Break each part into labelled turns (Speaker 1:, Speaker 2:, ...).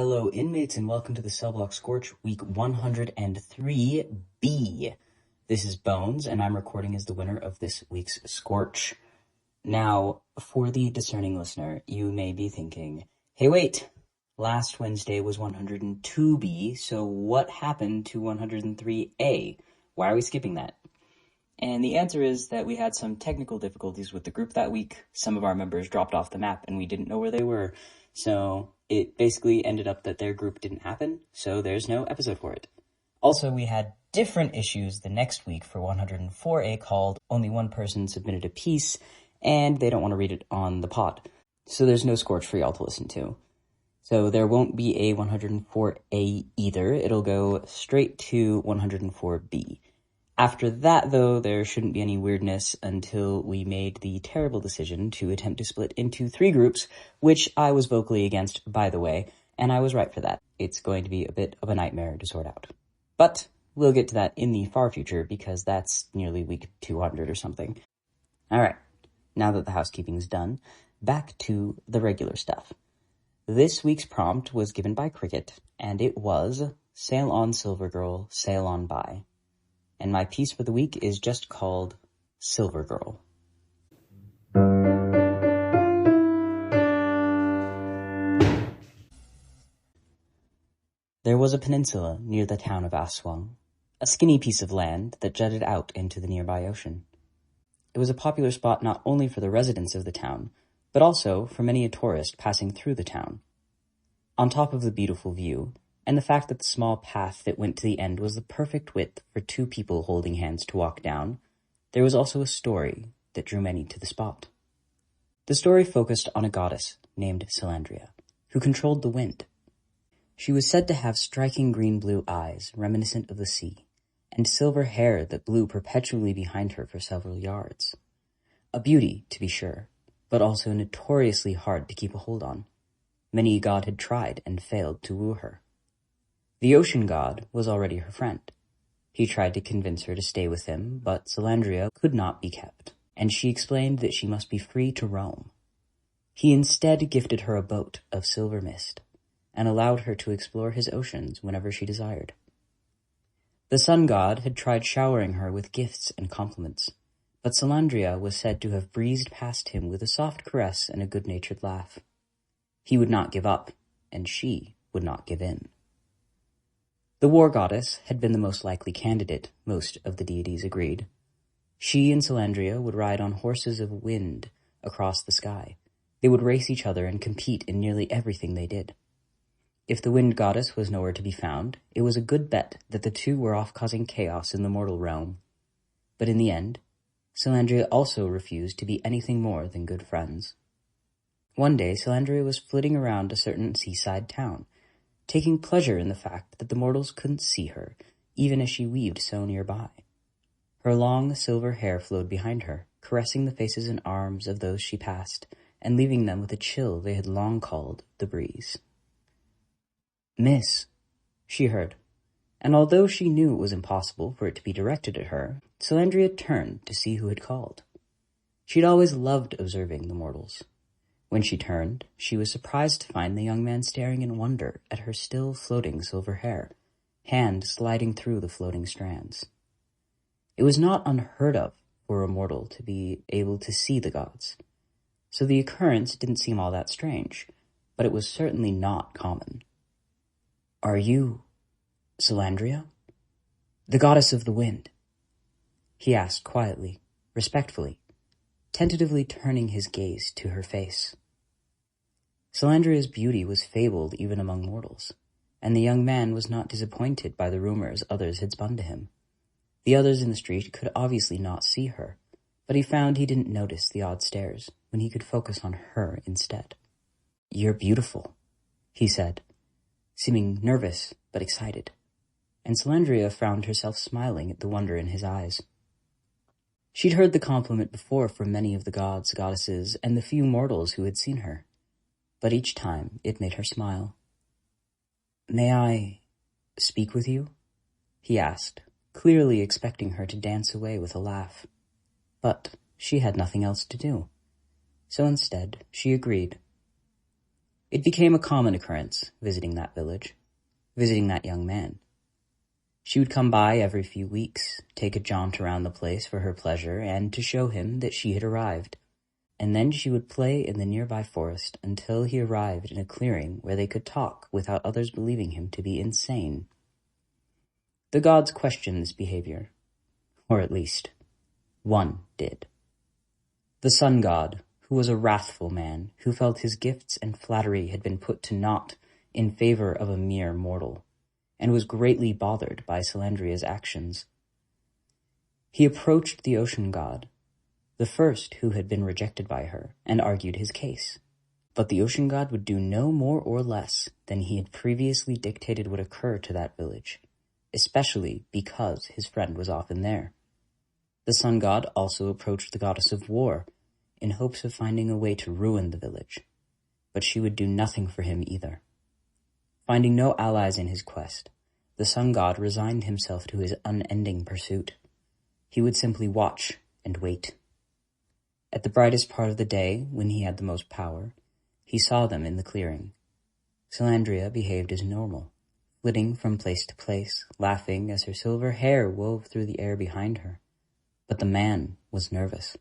Speaker 1: Hello inmates and welcome to the cellblock Scorch week 103B. This is Bones and I'm recording as the winner of this week's Scorch. Now, for the discerning listener, you may be thinking, hey wait, last Wednesday was 102B, so what happened to 103A? Why are we skipping that? And the answer is that we had some technical difficulties with the group that week. Some of our members dropped off the map and we didn't know where they were. So it basically ended up that their group didn't happen, so there's no episode for it. Also, we had different issues the next week for 104A called Only One Person Submitted a Piece, and they don't want to read it on the pod. So there's no Scorch for y'all to listen to. So there won't be a 104A either. It'll go straight to 104B. After that, though, there shouldn't be any weirdness until we made the terrible decision to attempt to split into 3 groups, which I was vocally against, by the way, and I was right for that. It's going to be a bit of a nightmare to sort out. But we'll get to that in the far future, because that's nearly week 200 or something. Alright, now that the housekeeping's done, back to the regular stuff. This week's prompt was given by Cricket, and it was, Sail on Silver Girl, sail on by. And my piece for the week is just called Silver Girl. There was a peninsula near the town of Aswang, a skinny piece of land that jutted out into the nearby ocean. It was a popular spot not only for the residents of the town, but also for many a tourist passing through the town. On top of the beautiful view, and the fact that the small path that went to the end was the perfect width for 2 people holding hands to walk down, there was also a story that drew many to the spot. The story focused on a goddess named Celandria, who controlled the wind. She was said to have striking green-blue eyes reminiscent of the sea, and silver hair that blew perpetually behind her for several yards. A beauty, to be sure, but also notoriously hard to keep a hold on. Many a god had tried and failed to woo her. The ocean god was already her friend. He tried to convince her to stay with him, but Celandria could not be kept, and she explained that she must be free to roam. He instead gifted her a boat of silver mist, and allowed her to explore his oceans whenever she desired. The sun god had tried showering her with gifts and compliments, but Celandria was said to have breezed past him with a soft caress and a good-natured laugh. He would not give up, and she would not give in. The war goddess had been the most likely candidate, most of the deities agreed. She and Celandria would ride on horses of wind across the sky. They would race each other and compete in nearly everything they did. If the wind goddess was nowhere to be found, it was a good bet that the 2 were off causing chaos in the mortal realm. But in the end, Celandria also refused to be anything more than good friends. One day, Celandria was flitting around a certain seaside town, taking pleasure in the fact that the mortals couldn't see her, even as she weaved so nearby. Her long silver hair flowed behind her, caressing the faces and arms of those she passed, and leaving them with a chill they had long called the breeze. "Miss," she heard, and although she knew it was impossible for it to be directed at her, Celandria turned to see who had called. She'd always loved observing the mortals. When she turned, she was surprised to find the young man staring in wonder at her still floating silver hair, hand sliding through the floating strands. It was not unheard of for a mortal to be able to see the gods, so the occurrence didn't seem all that strange, but it was certainly not common. "Are you Celandria? The goddess of the wind?" he asked quietly, respectfully, tentatively turning his gaze to her face. Celandria's beauty was fabled even among mortals, and the young man was not disappointed by the rumors others had spun to him. The others in the street could obviously not see her, but he found he didn't notice the odd stares when he could focus on her instead. "You're beautiful," he said, seeming nervous but excited, and Celandria found herself smiling at the wonder in his eyes. She'd heard the compliment before from many of the gods, goddesses, and the few mortals who had seen her, but each time it made her smile. "May I speak with you?" he asked, clearly expecting her to dance away with a laugh. But she had nothing else to do, so instead she agreed. It became a common occurrence, visiting that village, visiting that young man. She would come by every few weeks, take a jaunt around the place for her pleasure and to show him that she had arrived, and then she would play in the nearby forest until he arrived in a clearing where they could talk without others believing him to be insane. The gods questioned this behavior, or at least, one did. The sun god, who was a wrathful man, who felt his gifts and flattery had been put to naught in favor of a mere mortal, and was greatly bothered by Salandria's actions. He approached the ocean god, the first who had been rejected by her, and argued his case. But the ocean god would do no more or less than he had previously dictated would occur to that village, especially because his friend was often there. The sun god also approached the goddess of war, in hopes of finding a way to ruin the village, but she would do nothing for him either. Finding no allies in his quest, the sun god resigned himself to his unending pursuit. He would simply watch and wait. At the brightest part of the day, when he had the most power, he saw them in the clearing. Salandria behaved as normal, flitting from place to place, laughing as her silver hair wove through the air behind her. But the man was nervous.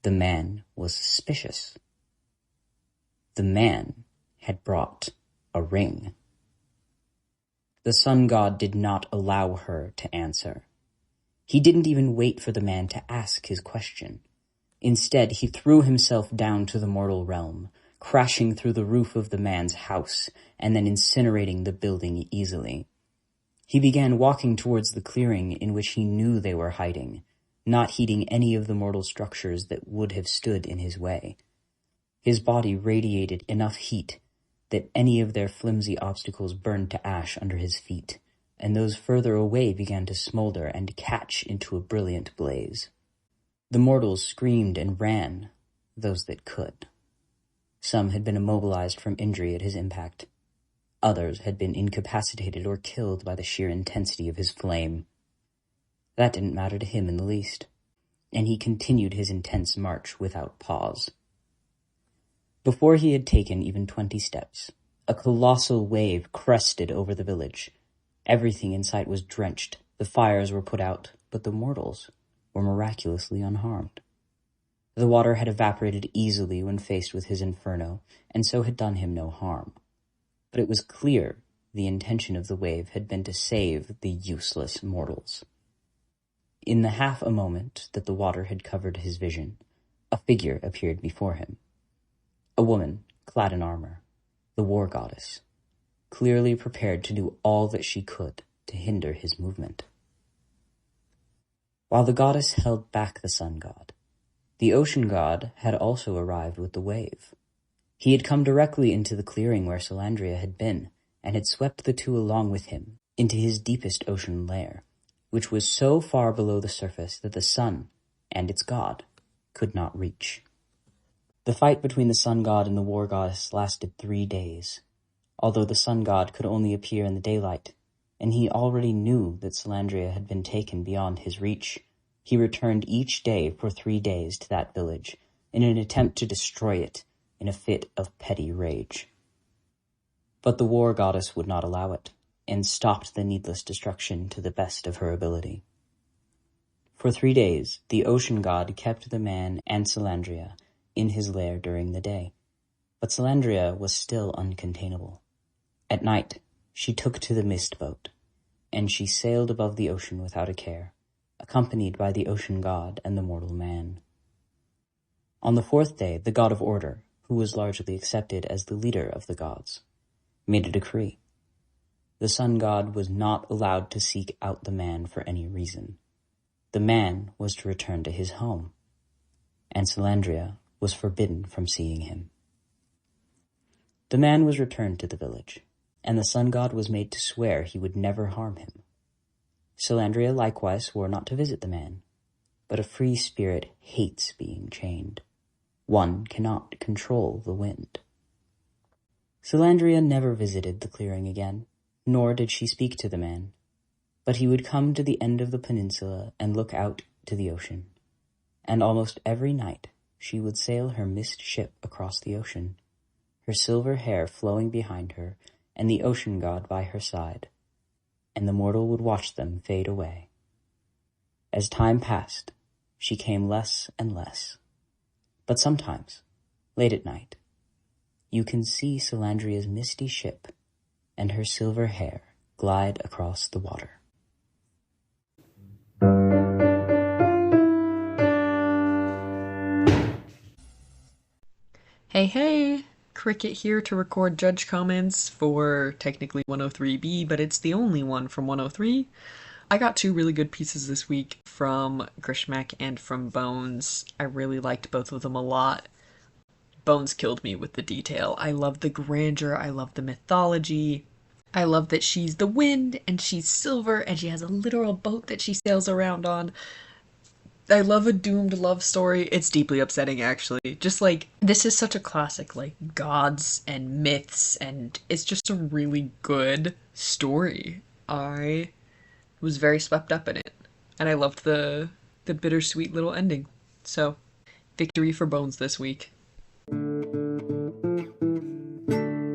Speaker 1: The man was suspicious. The man had brought a ring. The sun god did not allow her to answer. He didn't even wait for the man to ask his question. Instead, he threw himself down to the mortal realm, crashing through the roof of the man's house and then incinerating the building easily. He began walking towards the clearing in which he knew they were hiding, not heeding any of the mortal structures that would have stood in his way. His body radiated enough heat that any of their flimsy obstacles burned to ash under his feet, and those further away began to smolder and catch into a brilliant blaze. The mortals screamed and ran, those that could. Some had been immobilized from injury at his impact. Others had been incapacitated or killed by the sheer intensity of his flame. That didn't matter to him in the least, and he continued his intense march without pause. Before he had taken even 20 steps, a colossal wave crested over the village. Everything in sight was drenched, the fires were put out, but the mortals were miraculously unharmed. The water had evaporated easily when faced with his inferno, and so had done him no harm. But it was clear the intention of the wave had been to save the useless mortals. In the half a moment that the water had covered his vision, a figure appeared before him. A woman, clad in armor, the war goddess, clearly prepared to do all that she could to hinder his movement. While the goddess held back the sun god, the ocean god had also arrived with the wave. He had come directly into the clearing where Salandria had been, and had swept the two along with him into his deepest ocean lair, which was so far below the surface that the sun and its god could not reach. The fight between the sun god and the war goddess lasted 3 days, although the sun god could only appear in the daylight, and he already knew that Salandria had been taken beyond his reach. He returned each day for 3 days to that village in an attempt to destroy it in a fit of petty rage. But the war goddess would not allow it, and stopped the needless destruction to the best of her ability. For 3 days, the ocean god kept the man and Salandria in his lair during the day, but Salandria was still uncontainable. At night, she took to the mist boat, and she sailed above the ocean without a care, accompanied by the ocean god and the mortal man. On the 4th day, the god of order, who was largely accepted as the leader of the gods, made a decree. The sun god was not allowed to seek out the man for any reason. The man was to return to his home, and Salandria was forbidden from seeing him. The man was returned to the village, and the sun god was made to swear he would never harm him. Salandria likewise swore not to visit the man, but a free spirit hates being chained. One cannot control the wind. Salandria never visited the clearing again, nor did she speak to the man, but he would come to the end of the peninsula and look out to the ocean, and almost every night she would sail her mist ship across the ocean, her silver hair flowing behind her, and the ocean god by her side, and the mortal would watch them fade away. As time passed, she came less and less, but sometimes, late at night, you can see Salandria's misty ship and her silver hair glide across the water.
Speaker 2: Hey, Cricket here to record judge comments for technically 103B, but it's the only one from 103. I got two really good pieces this week from Grishmak and from Bones. I really liked both of them a lot. Bones killed me with the detail. I love the grandeur, I love the mythology. I love that she's the wind and she's silver and she has a literal boat that she sails around on. I love a doomed love story. It's deeply upsetting, actually. Just like, this is such a classic, like, gods and myths, and it's just a really good story. I was very swept up in it, and I loved the bittersweet little ending. So, victory for Bones this week.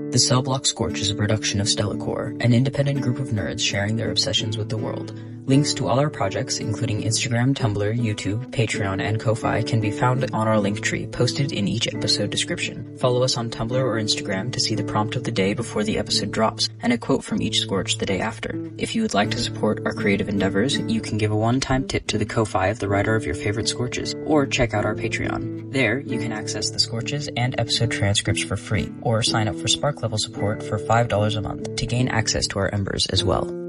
Speaker 1: The Cellblock Scorch is a production of Stellacore, an independent group of nerds sharing their obsessions with the world. Links to all our projects, including Instagram, Tumblr, YouTube, Patreon, and Ko-Fi, can be found on our Linktree, posted in each episode description. Follow us on Tumblr or Instagram to see the prompt of the day before the episode drops, and a quote from each Scorch the day after. If you would like to support our creative endeavors, you can give a one-time tip to the Ko-Fi of the writer of your favorite Scorches, or check out our Patreon. There, you can access the Scorches and episode transcripts for free, or sign up for Spark level support for $5 a month to gain access to our embers as well.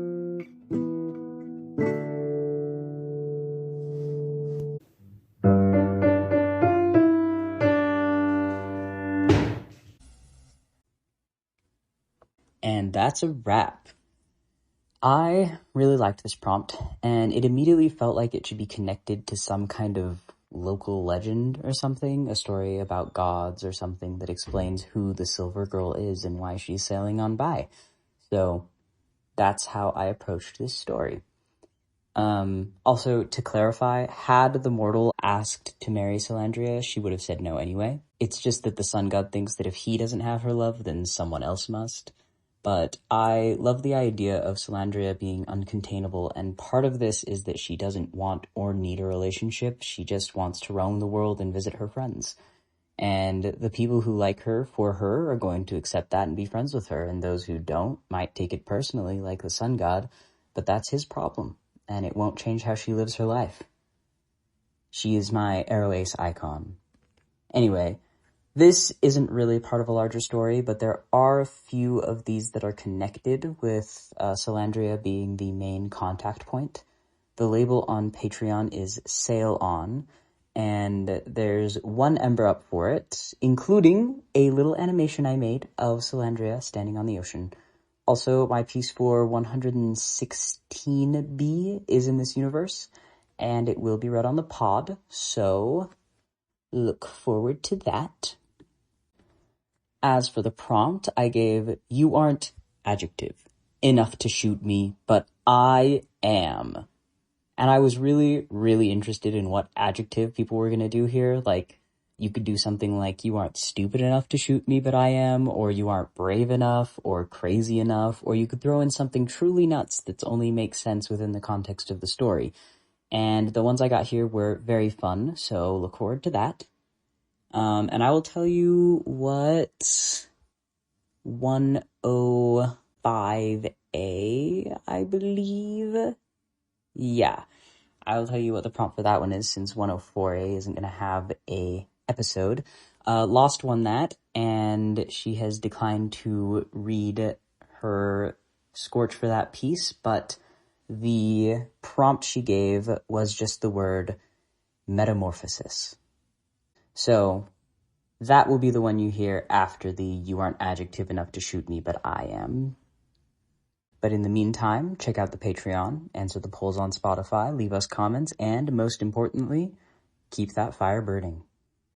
Speaker 1: And that's a wrap. I really liked this prompt, and it immediately felt like it should be connected to some kind of local legend or something, a story about gods or something that explains who the Silver Girl is and why she's sailing on by. So that's how I approached this story. Also, to clarify, had the mortal asked to marry Salandria, she would have said no anyway. It's just that the sun god thinks that if he doesn't have her love, then someone else must. But I love the idea of Salandria being uncontainable, and part of this is that she doesn't want or need a relationship. She just wants to roam the world and visit her friends. And the people who like her for her are going to accept that and be friends with her, and those who don't might take it personally, like the sun god, but that's his problem, and it won't change how she lives her life. She is my Arrow Ace icon. Anyway, this isn't really part of a larger story, but there are a few of these that are connected with Salandria being the main contact point. The label on Patreon is Sail On, and there's one ember up for it, including a little animation I made of Salandria standing on the ocean. Also, my piece for 116B is in this universe, and it will be read on the pod, so look forward to that. As for the prompt, I gave, "You aren't," adjective, "enough to shoot me, but I am." And I was really, really interested in what adjective people were going to do here. Like, you could do something like, "You aren't stupid enough to shoot me, but I am," or "You aren't brave enough," or "crazy enough," or you could throw in something truly nuts that only makes sense within the context of the story. And the ones I got here were very fun, so look forward to that. And I will tell you what 105A, I believe. Yeah, I will tell you what the prompt for that one is, since 104A isn't going to have a episode. Lost won that, and she has declined to read her Scorch for that piece, but the prompt she gave was just the word metamorphosis. So that will be the one you hear after the "You aren't adjective enough to shoot me, but I am." But in the meantime, check out the Patreon, answer the polls on Spotify, leave us comments, and most importantly, keep that fire burning.